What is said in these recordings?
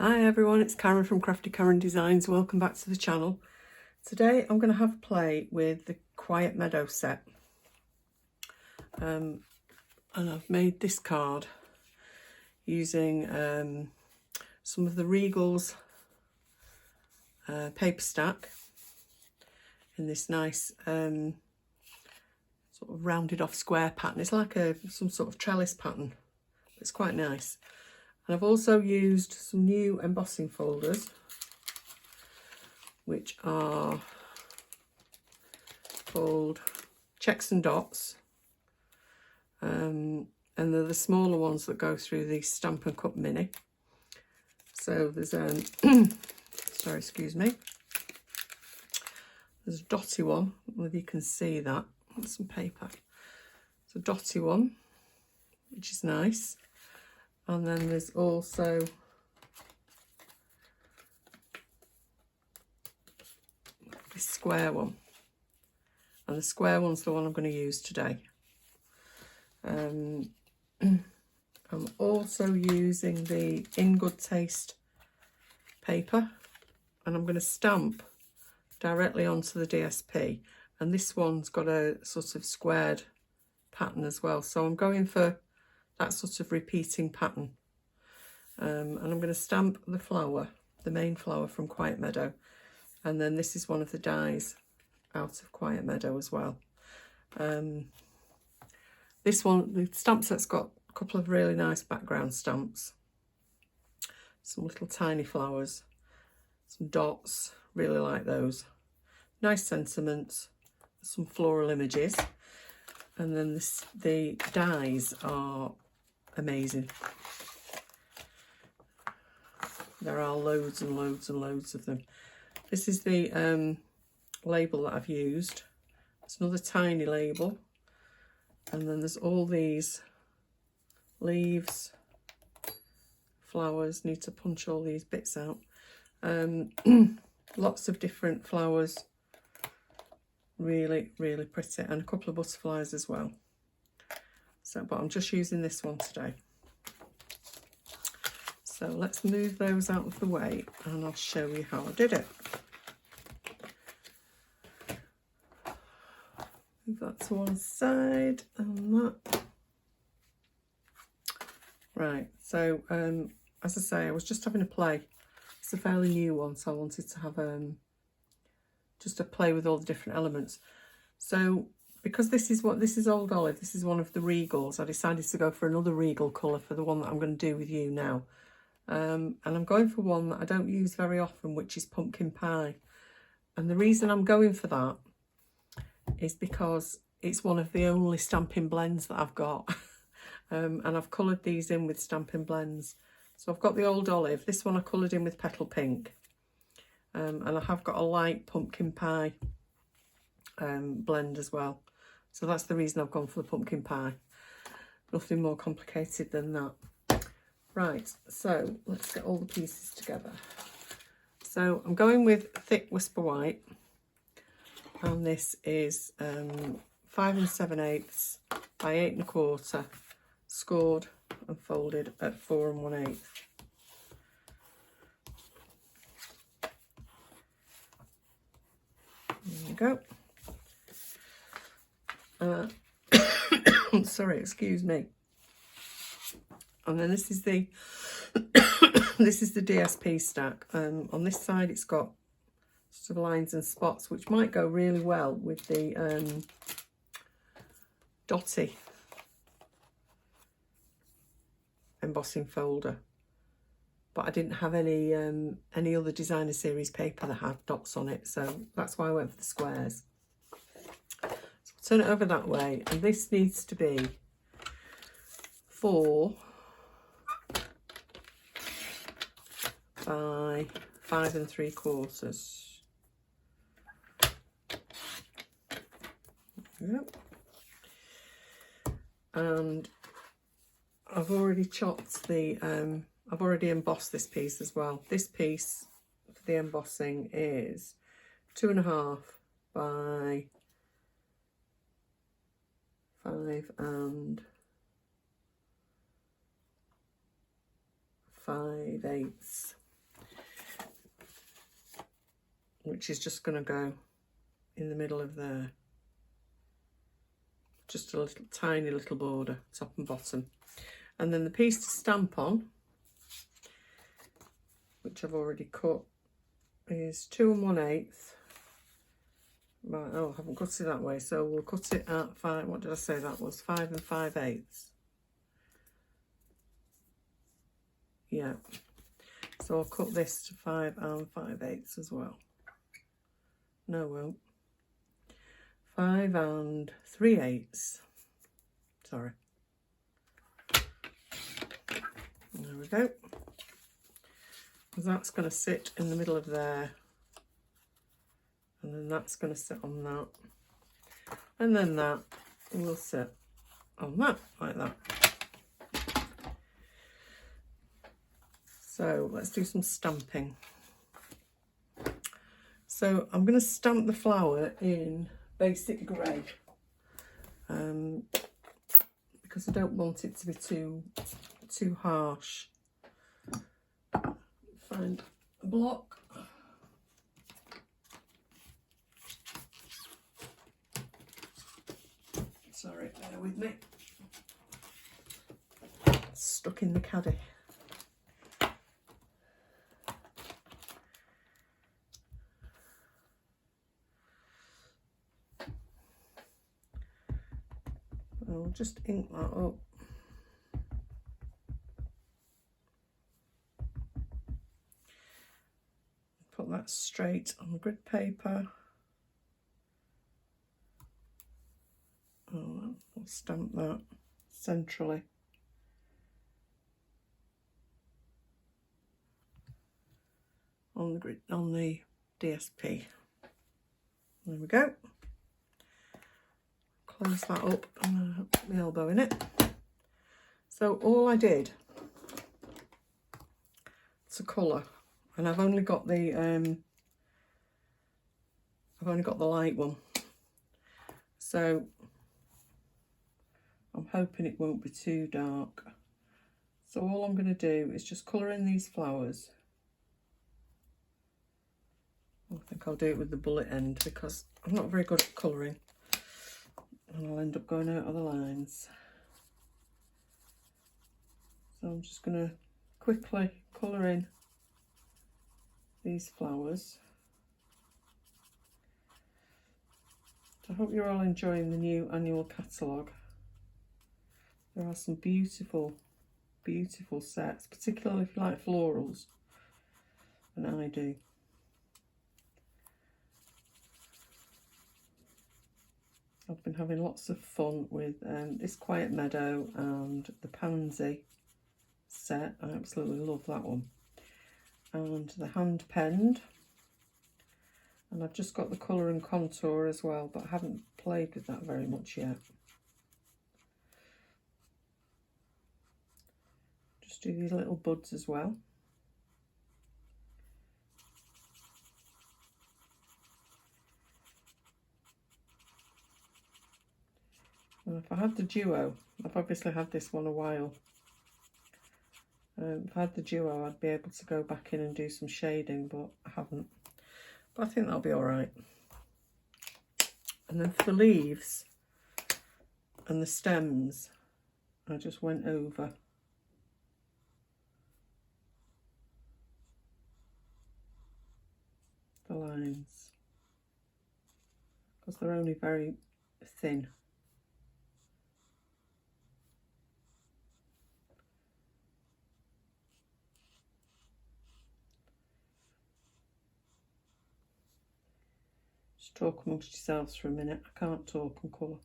Hi everyone, it's Karen from Craftykarendesigns. Welcome back to the channel. Today I'm going to have a play with the Quiet Meadow set. And I've made this card using some of the Regals paper stack in this nice sort of rounded off square pattern. It's like some sort of trellis pattern. It's quite nice. And I've also used some new embossing folders, which are called Checks and Dots. And they're the smaller ones that go through the Stampin' Up mini. So there's sorry, excuse me. There's a dotty one, whether you can see that. That's some paper. It's a dotty one, which is nice. And then there's also this square one. And the square one's the one I'm going to use today. I'm also using the In Good Taste paper. And I'm going to stamp directly onto the DSP. And this one's got a sort of squared pattern as well. So I'm going for that sort of repeating pattern. And I'm going to stamp the flower, the main flower from Quiet Meadow. And then this is one of the dies out of Quiet Meadow as well. This one, the stamp set's got a couple of really nice background stamps. Some little tiny flowers, some dots, really like those. Nice sentiments, some floral images. And then the dies are amazing. There are loads and loads and loads of them. This is the label that I've used. It's another tiny label. And then there's all these leaves, flowers. Need to punch all these bits out. Lots of different flowers. Really, really pretty. And a couple of butterflies as well. So, but I'm just using this one today. So let's move those out of the way and I'll show you how I did it. Move that to one side and that. Right, so as I say, I was just having a play. It's a fairly new one, so I wanted to have just a play with all the different elements. So because this is Old Olive, this is one of the Regals, I decided to go for another Regal colour for the one that I'm going to do with you now. And I'm going for one that I don't use very often, which is Pumpkin Pie. And the reason I'm going for that is because it's one of the only stamping blends that I've got. And I've coloured these in with stamping blends. So I've got the Old Olive. This one I coloured in with Petal Pink. And I have got a light Pumpkin Pie blend as well. So that's the reason I've gone for the Pumpkin Pie. Nothing more complicated than that. Right, so let's get all the pieces together. So I'm going with Thick Whisper White, and this is 5 7/8 by 8 1/4, scored and folded at 4 1/8. There we go. Sorry, excuse me. And then this is the this is the DSP stack. On this side it's got sort of lines and spots, which might go really well with the dotty embossing folder. But I didn't have any other designer series paper that had dots on it, so that's why I went for the squares. So I'll turn it over that way, and this needs to be 4 by 5 3/4. Yep. And I've already chopped the I've already embossed this piece as well. This piece for the embossing is 2.5 by 5 5/8. which is just going to go in the middle of there. Just a little tiny little border, top and bottom. And then the piece to stamp on, which I've already cut, is 2 1/8. Right, oh, I haven't cut it that way, so we'll cut it at 5, what did I say that was? 5 5/8. Yeah. So I'll cut this to 5 5/8 as well. No, I won't. 5 3/8. Sorry. There we go. That's going to sit in the middle of there. And then that's going to sit on that. And then that will sit on that, like that. So let's do some stamping. So I'm going to stamp the flower in basic grey. Because I don't want it to be too harsh. Find a block. Sorry, bear with me. It's stuck in the caddy. I'll just ink that up. Put that straight on the grid paper. Oh, I'll stamp that centrally. On the grid, on the DSP. There we go. Close that up and put my elbow in it. So all I did to colour, and I've only got the light one, so I'm hoping it won't be too dark. So all I'm going to do is just colour in these flowers. I think I'll do it with the bullet end because I'm not very good at colouring. And I'll end up going out of the lines. So I'm just going to quickly colour in these flowers. So I hope you're all enjoying the new annual catalogue. There are some beautiful, beautiful sets, particularly if you like florals, and I do. I've been having lots of fun with this Quiet Meadow and the Pansy set. I absolutely love that one. And the hand penned. And I've just got the colour and contour as well, but I haven't played with that very much yet. Just do these little buds as well. And if I had the duo, I've obviously had this one a while. If I had the duo, I'd be able to go back in and do some shading, but I haven't. But I think that'll be all right. And then for the leaves and the stems, I just went over the lines because they're only very thin. Just talk amongst yourselves for a minute. I can't talk and colour.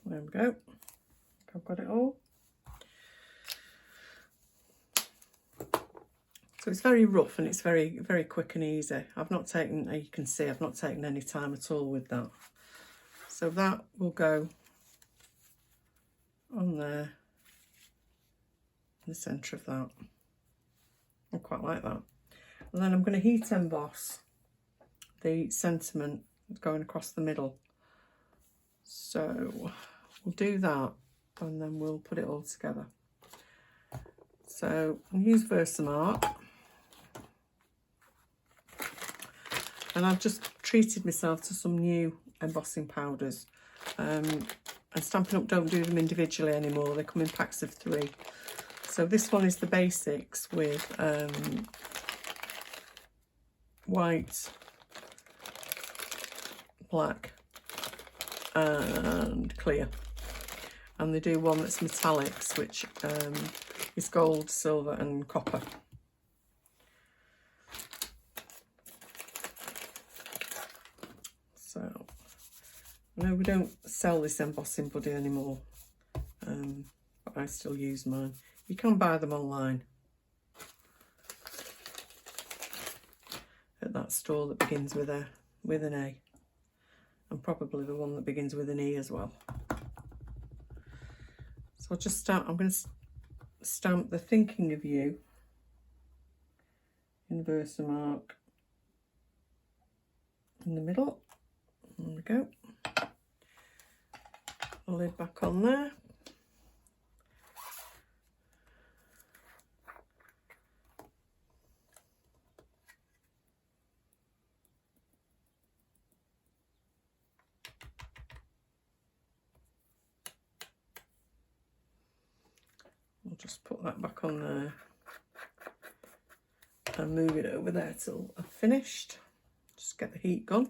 There we go. I've got it all. So it's very rough and it's very quick and easy. I've not taken, you can see, I've not taken any time at all with that. So that will go on there, in the centre of that. I quite like that. And then I'm going to heat emboss the sentiment going across the middle. So we'll do that and then we'll put it all together. So I'll use Versamark. And I've just treated myself to some new embossing powders. And Stampin' Up don't do them individually anymore. They come in packs of 3. So this one is the basics with white, black and clear. And they do one that's metallics, which is gold, silver and copper. So, no, we don't sell this embossing buddy anymore, but I still use mine. You can buy them online at that store that begins with an A, and probably the one that begins with an E as well. So I'll just start. I'm going to stamp the Thinking of You in Versamark in the middle. There we go. The lid back on there. I'll just put that back on there and move it over there till I've finished. Just get the heat gone.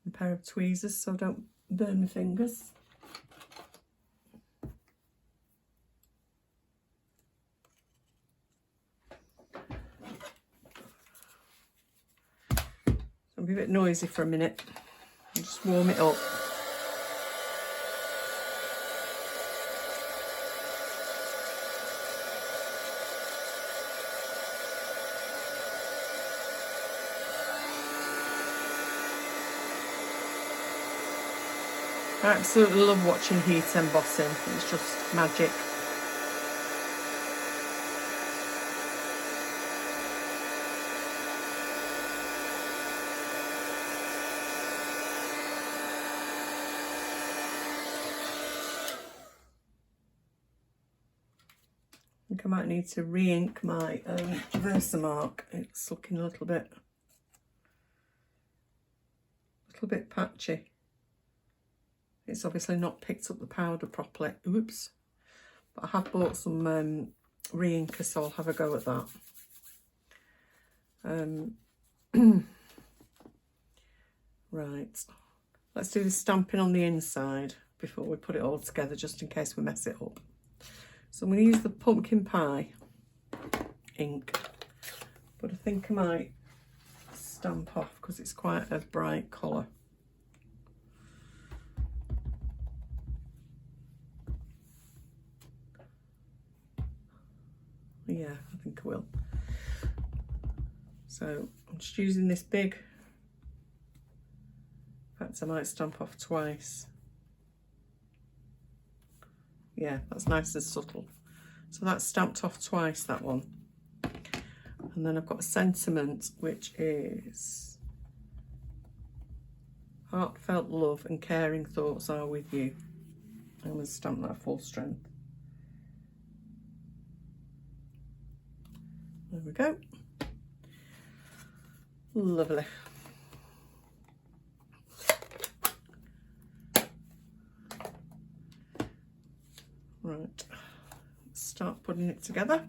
A pair of tweezers so I don't burn my fingers. It'll be a bit noisy for a minute. I'll just warm it up. I absolutely love watching heat embossing. It's just magic. I think I might need to re-ink my Versamark. It's looking a little bit patchy. It's obviously not picked up the powder properly. Oops. But I have bought some re-inker, so I'll have a go at that. Right. Let's do the stamping on the inside before we put it all together, just in case we mess it up. So I'm going to use the pumpkin pie ink, but I think I might stamp off because it's quite a bright colour. Yeah, I think I will. So I'm just using this big, in fact I might stamp off twice. Yeah, that's nice and subtle. So that's stamped off twice, that one. And then I've got a sentiment, which is heartfelt love and caring thoughts are with you. I'm going to stamp that full strength. There we go. Lovely. Right, let's start putting it together.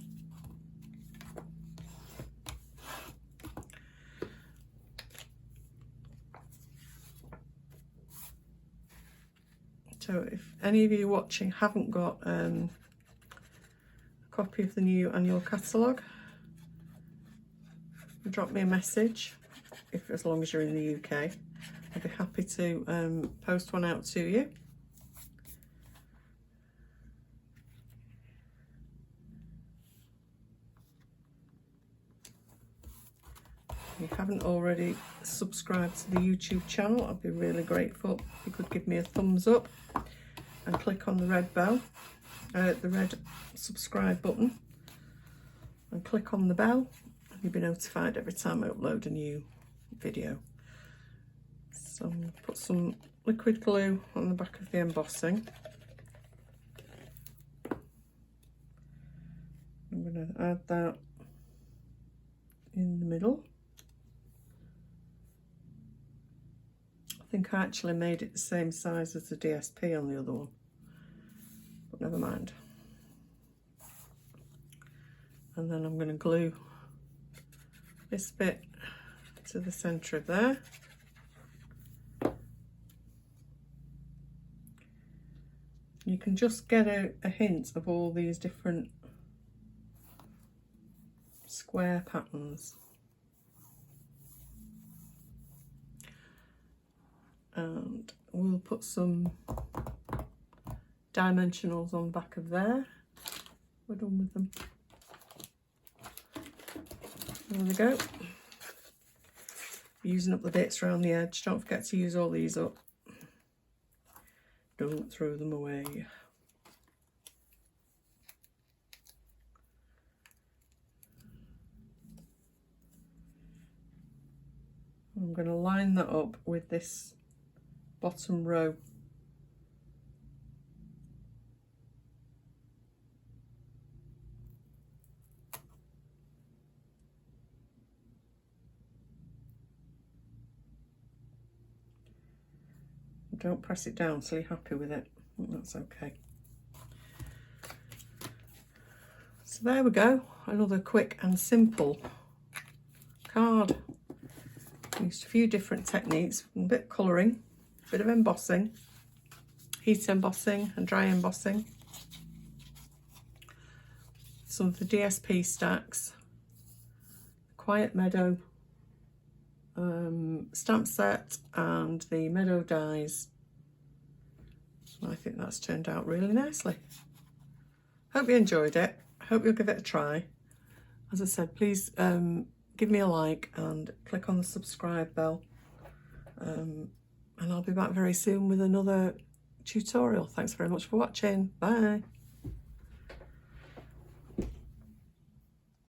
So if any of you watching haven't got a copy of the new annual catalogue, drop me a message, as long as you're in the UK. I'd be happy to post one out to you. If you haven't already subscribed to the YouTube channel, I'd be really grateful if you could give me a thumbs up and click on the red bell, the red subscribe button, and click on the bell, and you'll be notified every time I upload a new video. So I'm going to put some liquid glue on the back of the embossing. I'm going to add that in the middle. I think I actually made it the same size as the DSP on the other one, but never mind. And then I'm going to glue this bit to the centre of there. You can just get a hint of all these different square patterns. And we'll put some dimensionals on the back of there. We're done with them. There we go. Using up the bits around the edge. Don't forget to use all these up. Don't throw them away. I'm going to line that up with this bottom row. Don't press it down till you're happy with it. That's okay. So there we go. Another quick and simple card. Used a few different techniques, a bit of colouring, a bit of embossing, heat embossing and dry embossing, some of the DSP stacks, Quiet Meadow stamp set and the Meadow dies. I think that's turned out really nicely. Hope you enjoyed it. Hope you'll give it a try. As I said, please give me a like and click on the subscribe bell. And I'll be back very soon with another tutorial. Thanks very much for watching. Bye.